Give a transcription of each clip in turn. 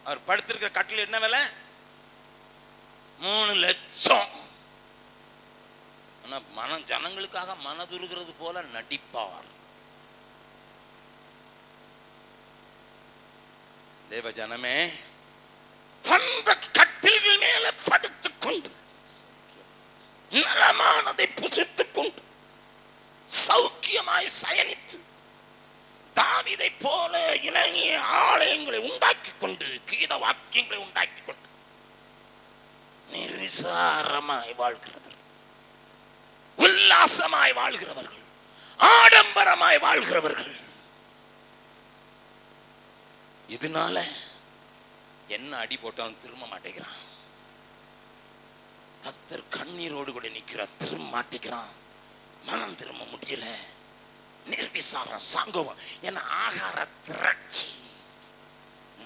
அவர் படுத்திருக்கிற கட்டில் என்ன விலை? 3 லட்சம். ஆனா ஜனங்களுக்காக மனதுருகிறது போல நடிப்பார். தேவ ஜனமே, அந்த கட்டில்கள் மேல படுத்துக் கொண்டு நலமானதை புசித்துக் கொண்டு சௌக்கியமாய் சயனித்து தாவீதை போல இளங்கிய ஆலயங்களை உண்டாக்கி கொண்டு கீத வாக்கியங்களை உண்டாக்கி கொண்டு நிர்விசாரமாய் வாழ்கிறவர்கள், உல்லாசமாய் வாழ்கிறவர்கள், ஆடம்பரமாய் வாழ்கிறவர்கள். இதனால என்ன அடி போட்டாலும் திரும்ப மாட்டேங்கிறான். கர்த்தர் கண்ணீரோடு கூட நிற்கிறார், திரும்ப மாட்டேங்கிறான். மனம் திரும்ப முடியல. நிர்விசாரம், சாங்கோவம். ஏன்னா ஆகார திரட்சி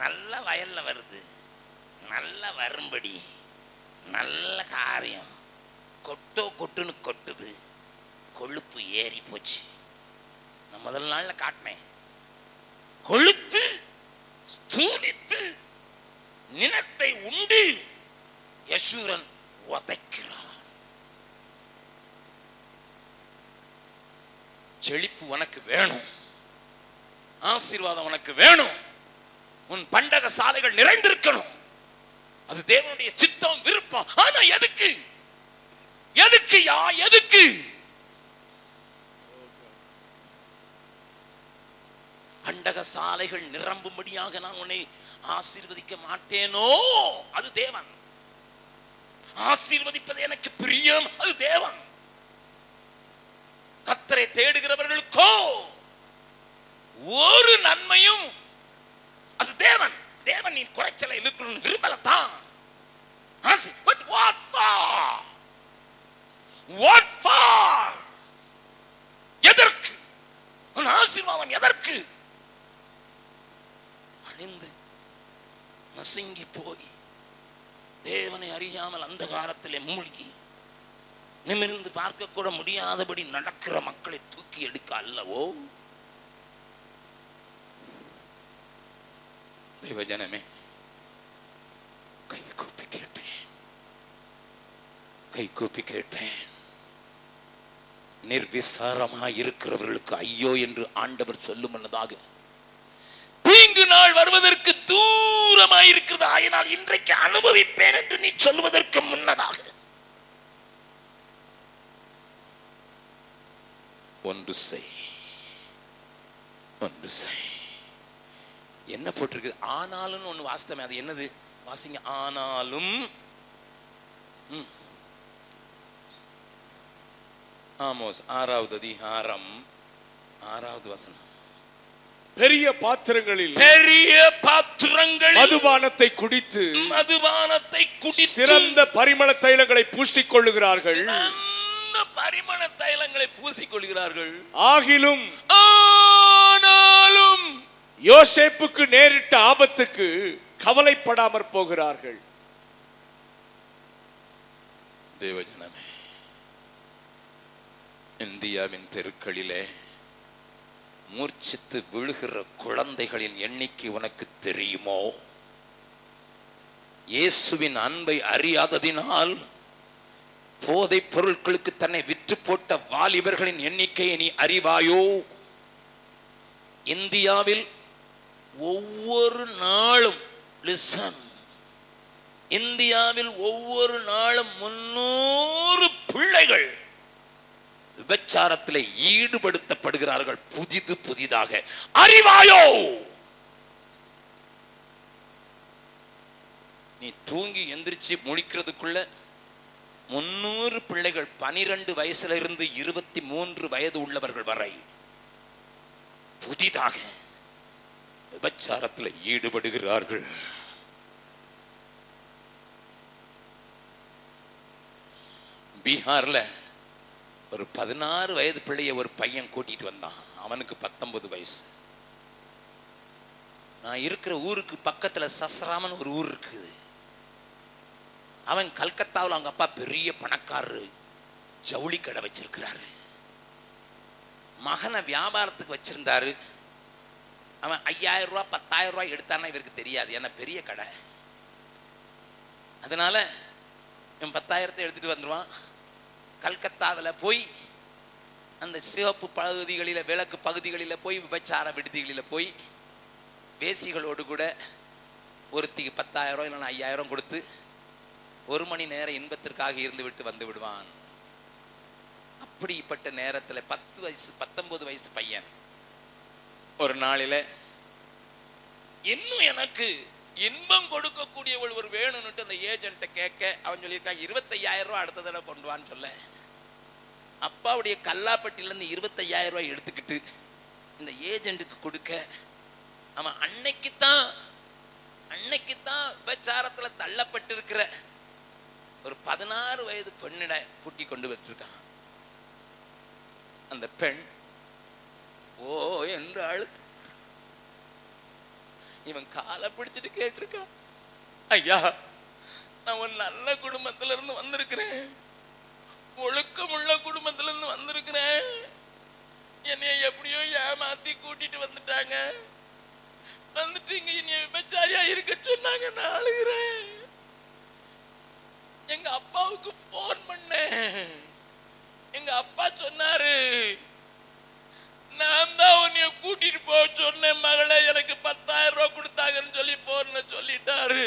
நல்ல வயல்ல வருது, நல்ல வரும்படி நல்ல காரியம் கொட்டுன்னு கொட்டுது, கொழுப்பு ஏறி போச்சு. நான் முதல் நாள்ல காட்டினேன். கொழுத்து ஸ்தூலித்து நிலத்தை உண்டு யசூரன் உதைக்கிறான். செழிப்பு உனக்கு வேணும், ஆசீர்வாதம் உனக்கு வேணும், உன் பண்டக சாலைகள் நிறைந்திருக்கணும். அது தேவனுடைய சித்தம், விருப்பம். ஆனா எதுக்கு? எதுக்குயா? எதுக்கு? பண்டக சாலைகள் நிரம்பும்படியாக நான் உன்னை ஆசீர்வதிக்க மாட்டேனோ? அது தேவன். ஆசீர்வதிப்பது எனக்கு பிரியம், அது தேவன். கர்த்தரை தேடுகிறவர்களுக்கோ ஒரு நன்மையும், அது தேவன். தேவன் நீ குறைச்சலை இருக்கணும்னு விரும்பலத்தான். But what for? What for? எதற்கு? உன் ஆசீர்வாதம் எதற்கு? அழிந்து நசுங்கி போய் தேவனை அறியாமல் அந்தகாரத்திலே மூழ்கி நிமிர்ந்து பார்க்க கூட முடியாதபடி நடக்கிற மக்களை தூக்கி எடுக்க அல்லவோ? தேவஜனமே, கை கூப்பி கேட்டேன். நிர்விசாரமாய் இருக்கிறவர்களுக்கு ஐயோ என்று ஆண்டவர் சொல்லும் முன்னதாக தீங்கு நாள் வருவதற்கு தூரமாய் இருக்கிறது. ஆயினால் இன்றைக்கு அனுபவிப்பேன் என்று நீ சொல்வதற்கு முன்னதாக ஒன்று செய். என்ன போட்டிருக்கு? ஆனாலும் ஒண்ணு வாஸ்தவமே. அது என்னது? வாசிங்க. ஆனாலும் ஆமோஸ் 6வது அதிகாரம் 6வது வசனம். பெரிய பாத்திரங்களில் மதுபானத்தை குடித்து சிறந்த பரிமள தைலங்களை பூசிக்கொள்ளுகிறார்கள். பரிமள தைலங்களை பூசிக்கொள்கிறார்கள். ஆகிலும் யோசேப்புக்கு நேரிட்ட ஆபத்துக்கு கவலைப்படாமற் போகிறார்கள். தேவஜனமே, இந்தியாவின் தெருக்களிலே மூர்ச்சித்து விழுகிற குழந்தைகளின் எண்ணிக்கை உனக்கு தெரியுமோ? இயேசுவின் அன்பை அறியாததினால் போதைப் பொருட்களுக்கு தன்னை விற்று போட்ட வாலிபர்களின் எண்ணிக்கையை நீ அறிவாயோ? இந்தியாவில் ஒவ்வொரு நாளும் இந்தியாவில் ஒவ்வொரு நாளும் 300 பிள்ளைகள் விபச்சாரத்தில் ஈடுபடுத்தப்படுகிறார்கள். புதிதாக. அறிவாயோ? நீ தூங்கி எந்திரிச்சு முழிக்கிறதுக்குள்ள 300 பிள்ளைகள் 12 வயசுல இருந்து 23 வயது உள்ளவர்கள் வரை புதிதாக விபச்சாரத்தில் ஈடுபடுகிறார்கள். பீகார்ல ஒரு 16 வயது பிள்ளைய ஒரு பையன் கூட்டிட்டு வந்தான். அவனுக்கு 19 வயசு. நான் இருக்கிற ஊருக்கு பக்கத்துல சஸ்ராமன் ஒரு ஊர் இருக்குது. அவன் கல்கத்தாவில் அவங்க அப்பா பெரிய பணக்காரரு, ஜவுளி கடை வச்சிருக்கிறாரு. மகனை வியாபாரத்துக்கு வச்சிருந்தாரு. அவன் 5000 ரூபாய் 10,000 ரூபாய் எடுத்தான்னா இவருக்கு தெரியாது, ஏன்னா பெரிய கடை. அதனால இவன் 10,000 எடுத்துட்டு வந்துடுவான். கல்கத்தாவில் போய் அந்த சிவப்பு பகுதிகளில், விளக்கு பகுதிகளில் போய், விபச்சார விடுதிகளில் போய் வேசிகளோடு கூட ஒருத்திக்கு 10,000 இல்லைன்னா 5,000 கொடுத்து 1 மணி நேரம் இன்பத்திற்காக இருந்து விட்டு வந்து விடுவான். அப்படிப்பட்ட நேரத்தில் 10 வயசு 19 வயசு பையன் ஒரு நாளில் இன்னும் எனக்கு இன்பம் கொடுக்கக்கூடிய ஒருவர் வேணும்னுட்டு அந்த ஏஜென்ட்டை கேட்க, அவன் சொல்லியிருக்கான் 25,000 ரூபாய் அடுத்த தடவை கொண்டு வான்னு சொல்ல, அப்பாவுடைய கல்லாப்பட்டியிலேருந்து 25,000 ரூபாய் எடுத்துக்கிட்டு இந்த ஏஜென்ட்டுக்கு கொடுக்க, அவன் அன்னைக்குத்தான் விபச்சாரத்தில் தள்ளப்பட்டு இருக்கிற ஒரு 16 வயது பெண்ணிட கூட்டி கொண்டு வச்சிருக்கான். அந்த பெண் ஓ என்று அழு, இவன் காலை பிடிச்சிட்டு கேட்டிருக்கான், ஐயா நான் ஒரு நல்ல குடும்பத்துல இருந்து வந்திருக்கிறேன், ஒழுக்கமுள்ள குடும்பத்துல இருந்து வந்திருக்கிறேன், என்னைய எப்படியோ ஏமாத்தி கூட்டிட்டு வந்துட்டாங்க, வந்துட்டு இங்க என்னைய விபச்சாரியா இருக்க சொன்னாங்க, நான் அழுகிறேன். எங்க அப்பாவுக்கு போன் பண்ணேன், எங்க அப்பா சொன்னாரு நான் தான் உன்னைய கூட்டிட்டு போக சொன்னேன் மகளே, எனக்கு 10,000 ரூபாய் கொடுத்தாங்கன்னு சொல்லி போன்ல சொல்லிட்டாரு.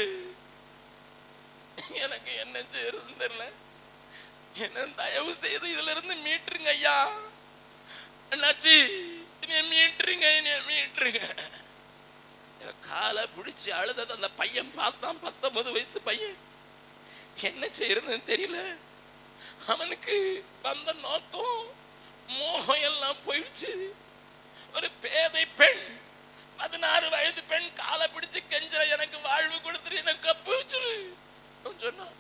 எனக்கு என்ன செய்யறதுன்னு தெரியல, என்ன தயவு செய்து இதுல இருந்து மீட்டுருங்க ஐயா, என்னாச்சு என்னைய மீட்டுருங்க. காலை பிடிச்சு அழுதது அந்த பையன் பார்த்தான், 19 வயசு பையன். என்ன செய்யறதுன்னு தெரியல, அவனுக்கு வந்த நோக்கம் மோகம் எல்லாம் போயிடுச்சு. ஒரு பேதை பெண், 16 வயது பெண் காலை பிடிச்சு கெஞ்சற, எனக்கு வாழ்வு கொடுத்துரு, எனக்கு கப்பு வச்சிரு சொன்னான்.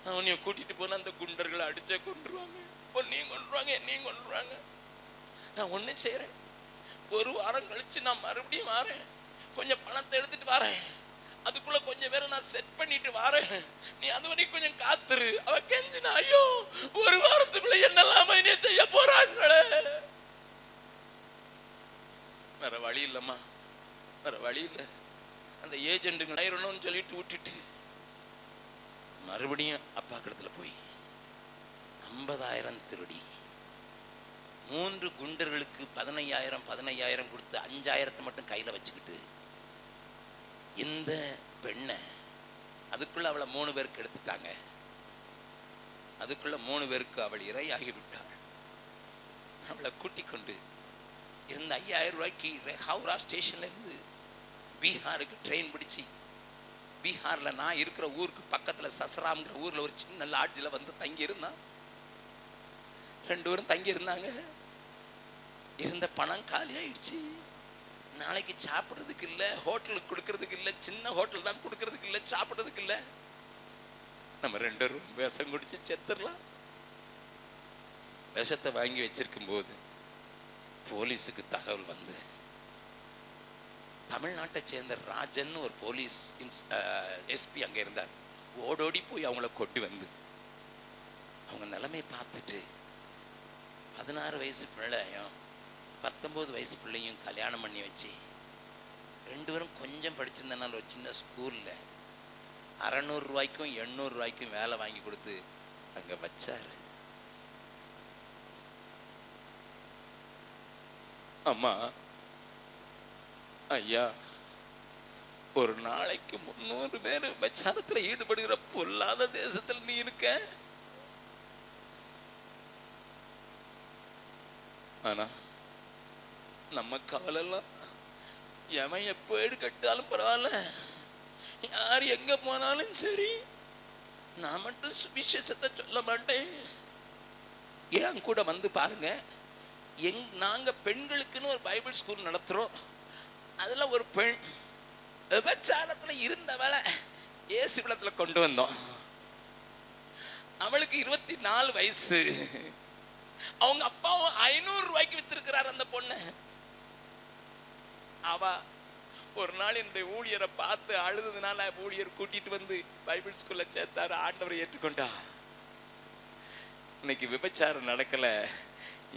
அவனையும் கூட்டிட்டு போன அந்த குண்டர்களை அடிச்சே கொண்டுருவாங்க, பொண்ணையும் கொண்டுருவாங்க, என்னையும் கொண்டுருவாங்க. நான் ஒண்ணு செய்யறேன், 1 வாரம் கழிச்சு நான் மறுபடியும் வாரேன், கொஞ்சம் பணத்தை எடுத்துட்டு வாரேன், அதுக்குள்ள கொஞ்சம் பேரை நான் செட் பண்ணிட்டு வாரேன், நீ அது வரைக்கும் கொஞ்சம் காத்துரு. அவ கெஞ்சினா, ஐயோ 1 வாரத்துக்குள்ள என்னெல்லாம என்ன செய்ய போறாங்களே, வேற வழி இல்லம்மா, வேற வழி இல்லை. அந்த ஏஜென்ட்டுங்க ஆயிரணும்னு சொல்லிட்டு விட்டுட்டு மறுபடியும் அப்பா கிடத்துல போய் 50,000 திருடி 3 குண்டர்களுக்கு 15,000 கொடுத்து 5,000 மட்டும் கையில வச்சுக்கிட்டு இந்த பெண்ணை, அதுக்குள்ள அவளை 3 பேருக்கு எடுத்துட்டாங்க, அதுக்குள்ள 3 பேருக்கு அவள் இரையாகி விட்டாள். அவளை கூட்டிக் கொண்டு இருந்த 5,000 ரூபாய்க்கு ஹவுரா ஸ்டேஷன்ல இருந்து பீகாருக்கு ட்ரெயின் பிடிச்சி, பீகார்ல நான் இருக்கிற ஊருக்கு பக்கத்துல சசராம்ங்கிற ஊர்ல ஒரு சின்ன லாட்ஜில் வந்து தங்கி இருந்தான். 2 பேரும் தங்கி இருந்தாங்க. இருந்த பணம் காலி ஆயிடுச்சு. நாளைக்கு சாப்பிட்றதுக்கு இல்லை, ஹோட்டலுக்கு கொடுக்கறதுக்கு இல்லை, சின்ன ஹோட்டல் தான் கொடுக்கறதுக்கு இல்லை, சாப்பிட்றதுக்கு இல்லை. நம்ம 2 பேரும் விஷம் குடிச்சு செத்துடலாம். விஷத்தை வாங்கி வச்சிருக்கும் போது போலீஸுக்கு தகவல் வந்து, தமிழ்நாட்டை சேர்ந்த ராஜன் ஒரு போலீஸ் எஸ்பி அங்கே இருந்தார். ஓடோடி போய் அவங்கள கொண்டு வந்து அவங்க நிலைமையை பார்த்துட்டு 16 வயசு பிள்ளையும் 19 வயசு பிள்ளையும் கல்யாணம் பண்ணி வச்சு 2 பேரும் கொஞ்சம் படிச்சிருந்தனால ஒரு சின்ன ஸ்கூல்ல 600 ரூபாய்க்கும் 800 ரூபாய்க்கும் வேலை வாங்கி கொடுத்து அங்க வச்சாரு. அம்மா, ஐயா, ஒரு நாளைக்கு 300 பேர் விபச்சாரத்துல ஈடுபடுகிற பொல்லாத தேசத்தில் நீ இருக்க. ஆனா நம்ம காலெல்லாம் எவன் எப்போ ஈடு கட்டாலும் பரவாயில்ல, யார் எங்க போனாலும் சரி, நான் மட்டும் சுவிசேஷத்தை சொல்ல மாட்டேன். ஏன் கூட வந்து பாருங்க, நாங்க பெண்களுக்குன்னு ஒரு பைபிள் ஸ்கூல் நடத்துறோம். அதுல ஒரு பெண் விபச்சாரத்துல இருந்தவளை இயேசுவிடத்துல கொண்டு வந்தோம். அவளுக்கு 24 வயசு. அவங்க அப்பாவும் 500 ரூபாய்க்கு வித்திருக்கிறார் அந்த பொண்ணு. அவ ஒரு நாள் என்னுடைய ஊழியரை பார்த்து அழுதுனால ஊழியர் கூட்டிட்டு வந்து பைபிள் ஸ்கூல்ல சேர்த்தாரு. ஆண்டவரை ஏற்றுக்கொண்டா. இன்னைக்கு விபச்சாரம் நடக்கல,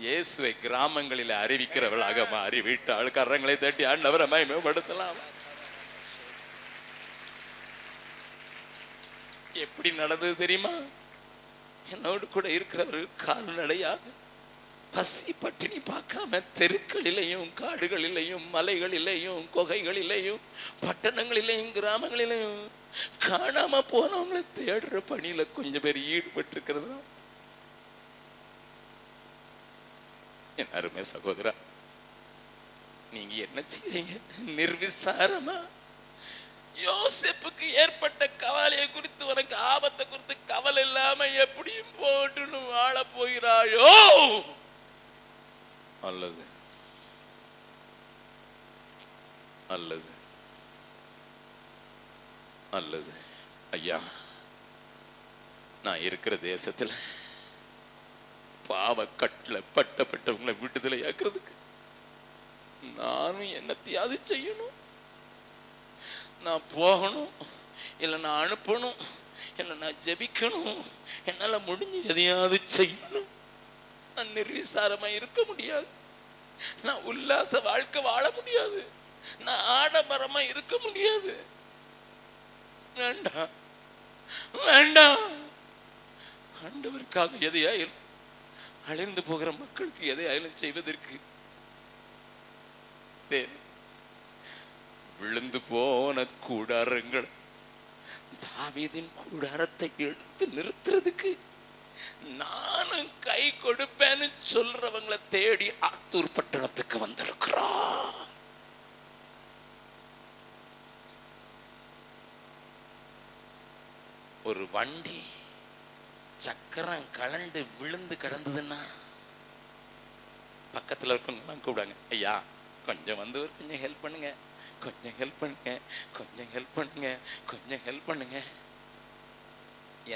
இயேசுவை கிராமங்களில் அறிவிக்கிறவளாக மாறி விட்டாள். கரங்களை தட்டி ஆண்டவரை மகிமைப்படுத்தலாம். எப்படி நடந்தது தெரியுமா? என்னோடு கூட இருக்கிறவர்கள் கால்நடையாக பசி பட்டினி பார்க்காம தெருக்களிலேயும் காடுகளிலேயும் மலைகளிலேயும் குகைகளிலேயும் பட்டணங்களிலேயும் கிராமங்களிலேயும் காணாம போனவங்களை தேடுற பணியில கொஞ்சம் பேர் ஈடுபட்டு இருக்கிறது. என் அருமை சகோதரா, நீங்க என்ன செய்றீங்க? நிர்விசாரமா யோசேப்புக்கு ஏற்பட்ட கவலையை குறித்து, உனக்கு ஆபத்தை குறித்து கவலை இல்லாம எப்படியும் போட்டு வாழ போகிறாயோ? அல்லது அல்லது அல்லது ஐயா, நான் இருக்கிற தேசத்துல பாவக்கட்டுல பட்டப்பட்டவங்களை விடுதலை ஆக்குறதுக்கு நானும் என்னத்தையாவது செய்யணும். நான் போகணும், இல்லை நான் அனுப்பணும், இல்லை நான் ஜெபிக்கணும். என்னால முடிஞ்சு எதையாவது செய்யணும். நான் நிர்விசாரமா இருக்க முடியாது. நான் உல்லாச வாழ்க்கை வாழ முடியாது. நான் ஆடம்பரமா இருக்க முடியாது. வேண்டாம் வேண்டாம். ஆண்டவருக்காக எதையாயிலும், அழிந்து போகிற மக்களுக்கு எதையாயிலும் செய்வதற்கு விழுந்து போன கூடாரங்கள் தாவீதின் கூடாரத்தை எடுத்து நிறுத்துறதுக்கு நானும் கை கொடுப்பேன்னு சொல்றவங்களை தேடி ஆத்தூர் பட்டணத்துக்கு வந்திருக்கிறான். ஒரு வண்டி சக்கரம் கலண்டு விழுந்து கிடந்ததுன்னா பக்கத்துல இருக்கவங்க கூப்பிடாங்க, ஐயா கொஞ்சம் வந்து கொஞ்சம் ஹெல்ப் பண்ணுங்க, கொஞ்சம் ஹெல்ப் பண்ணுங்க, கொஞ்சம் ஹெல்ப் பண்ணுங்க, கொஞ்சம் ஹெல்ப் பண்ணுங்க.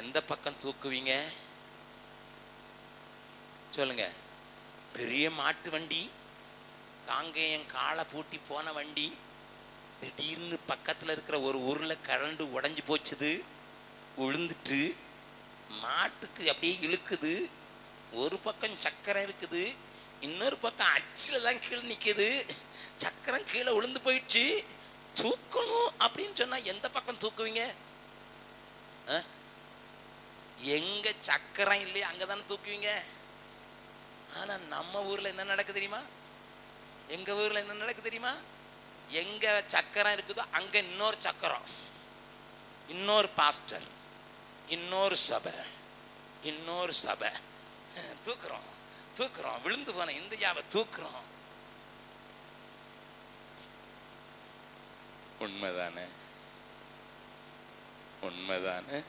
எந்த பக்கம் தூக்குவீங்க சொல்லுங்க? பெரிய மாட்டு வண்டி, காங்கேயம் காலை பூட்டி போன வண்டி, திடீர்னு பக்கத்துல இருக்கிற ஒரு ஊர்ல கரண்டு உடைஞ்சு போச்சுது, விழுந்துட்டு மாட்டுக்கு அப்படியே இழுக்குது. ஒரு பக்கம் சக்கரம் இருக்குது, இன்னொரு பக்கம் அச்சில தான் கீழே நிக்குது. சக்கரம் கீழே விழுந்து போயிடுச்சு, தூக்கணும் அப்படின்னு சொன்னா எந்த பக்கம் தூக்குவீங்க? எங்க சக்கரம் இல்லையா அங்கதானே தூக்குவீங்க. ஆனா நம்ம ஊர்ல என்ன நடக்குது தெரியுமா? எங்க ஊர்ல என்ன நடக்குது தெரியுமா? எங்க சக்கரம் இருக்குதோ அங்க இன்னொரு சக்கரம், இன்னொரு பாஸ்டர், இன்னொரு சபை, இன்னொரு சபை தூக்குறோம் தூக்குறோம். விழுந்து போன இந்தியாவை தூக்குறோம். உண்மைதானே? உண்மைதானே?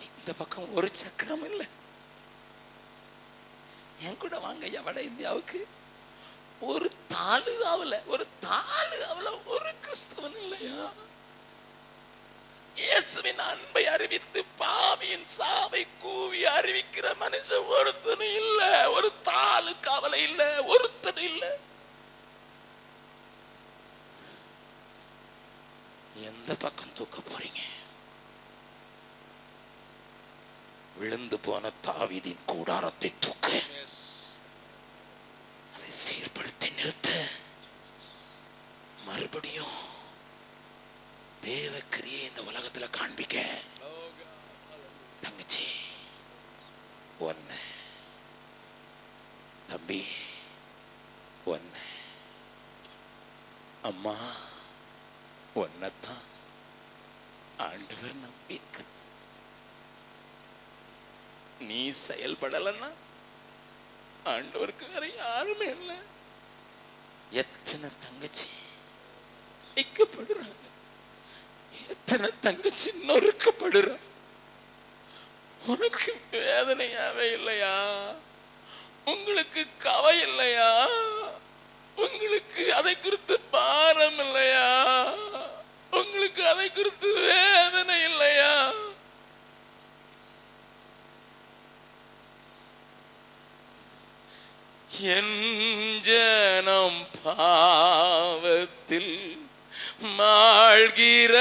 இந்த பக்கம் ஒரு சக்கரம் இல்லை. என் கூட வாங்க ஐயா, வட இந்தியாவுக்கு ஒரு தாலு ஆவல, ஒரு தாலு ஆவல ஒரு கிறிஸ்தவன் இல்லையா? இயேசுவின் அன்பை அறிவித்து பாவியின் சாவை கூவி அறிவிக்கிற மனுஷன் ஒருத்தனும் இல்ல. ஒரு தாலு கவலை இல்ல, ஒருத்தனும் இல்ல. எந்த பக்கம் தூக்க போறீங்க? விழுந்து போன தாவீதின் கூடாரத்தை தூக்க, அதை சீர்படுத்தி நிறுத்த, மறுபடியும் தேவ கிரியை இந்த உலகத்துல காண்பிக்க. தங்கச்சி ஒன்னு, தம்பி ஒன்னு, அம்மா ஒன்னதான் ஆண்டவர் நம்பி இருக்க. நீ செயல்படலன்னா ஆண்டவருக்கு வேற யாருமே இல்லை. எத்தனை தங்கச்சி இக்கப்படுறாங்க, எத்தனை தங்கச்சி நொறுக்கப்படுற. உனக்கு வேதனையாவே இல்லையா? உங்களுக்கு கவை இல்லையா? உங்களுக்கு அதை குறித்து பாரம் இல்லையா? உங்களுக்கு அதை குறித்து வேதனை இல்லையா? என் ஜனம் பாவத்தில் மாழ்கிற